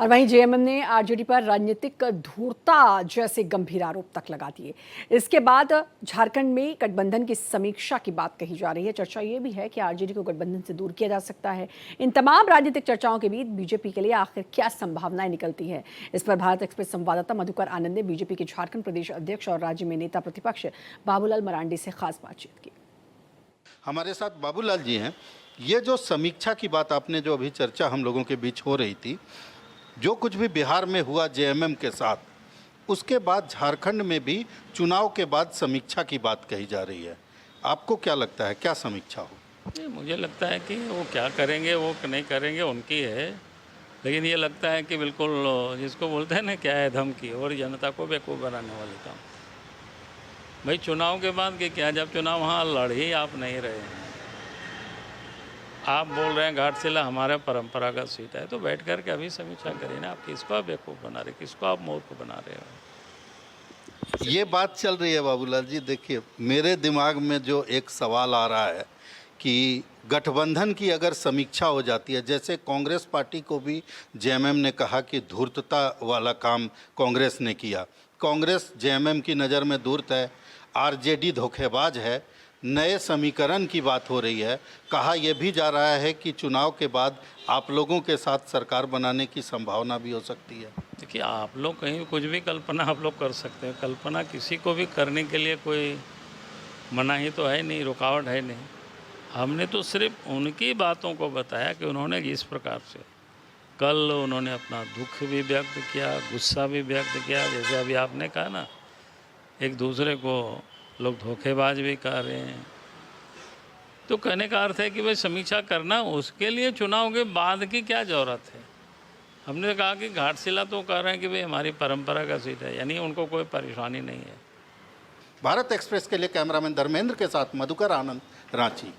और वहीं जेएमएम ने आरजेडी पर राजनीतिक धूर्तता जैसे गंभीर आरोप तक लगा दिए। इसके बाद झारखंड में गठबंधन की समीक्षा की बात कही जा रही है। चर्चा ये भी है कि आरजेडी को गठबंधन से दूर किया जा सकता है। इन तमाम राजनीतिक चर्चाओं के बीच बीजेपी के लिए आखिर क्या संभावनाएं निकलती है, इस पर भारत एक्सप्रेस संवाददाता मधुकर आनंद ने बीजेपी के झारखंड प्रदेश अध्यक्ष और राज्य में नेता प्रतिपक्ष बाबूलाल मरांडी से खास बातचीत की। हमारे साथ बाबूलाल जी हैं। ये जो समीक्षा की बात आपने जो अभी चर्चा हम लोगों के बीच हो रही थी, जो कुछ भी बिहार में हुआ जेएमएम के साथ, उसके बाद झारखंड में भी चुनाव के बाद समीक्षा की बात कही जा रही है। आपको क्या लगता है, क्या समीक्षा हो? नहीं, मुझे लगता है कि वो क्या करेंगे वो नहीं करेंगे उनकी है, लेकिन ये लगता है कि बिल्कुल जिसको बोलते हैं ना क्या है धमकी और जनता को बेवकूफ़ बनाने वाले काम। भाई चुनाव के बाद कि क्या, जब चुनाव वहाँ लड़ ही आप नहीं रहे हैं, आप बोल रहे हैं घाटशिला हमारा परंपरागत सीट है, तो बैठ कर के अभी समीक्षा करिए ना। आप किसको आप बेवकूफ़ बना रहे, किसको आप मूर्ख बना रहे हो? ये बात चल रही है बाबूलाल जी। देखिए, मेरे दिमाग में जो एक सवाल आ रहा है कि गठबंधन की अगर समीक्षा हो जाती है, जैसे कांग्रेस पार्टी को भी जेएमएम ने कहा कि धूर्तता वाला काम कांग्रेस ने किया। कांग्रेस जेएमएम की नज़र में धूर्त है, आरजेडी धोखेबाज है, नए समीकरण की बात हो रही है। कहा यह भी जा रहा है कि चुनाव के बाद आप लोगों के साथ सरकार बनाने की संभावना भी हो सकती है। देखिए, आप लोग कहीं कुछ भी कल्पना आप लोग कर सकते हैं। कल्पना किसी को भी करने के लिए कोई मनाही तो है नहीं, रुकावट है नहीं। हमने तो सिर्फ उनकी बातों को बताया कि उन्होंने इस प्रकार से कल उन्होंने अपना दुख भी व्यक्त किया, गुस्सा भी व्यक्त किया। जैसे अभी आपने कहा ना, एक दूसरे को लोग धोखेबाज भी कह रहे हैं, तो कहने का अर्थ है कि भाई समीक्षा करना, उसके लिए चुनाव के बाद की क्या ज़रूरत है। हमने कहा कि घाटशिला तो कह रहे हैं कि भाई हमारी परंपरा का सीट है, यानी उनको कोई परेशानी नहीं है। भारत एक्सप्रेस के लिए कैमरामैन धर्मेंद्र के साथ मधुकर आनंद, रांची।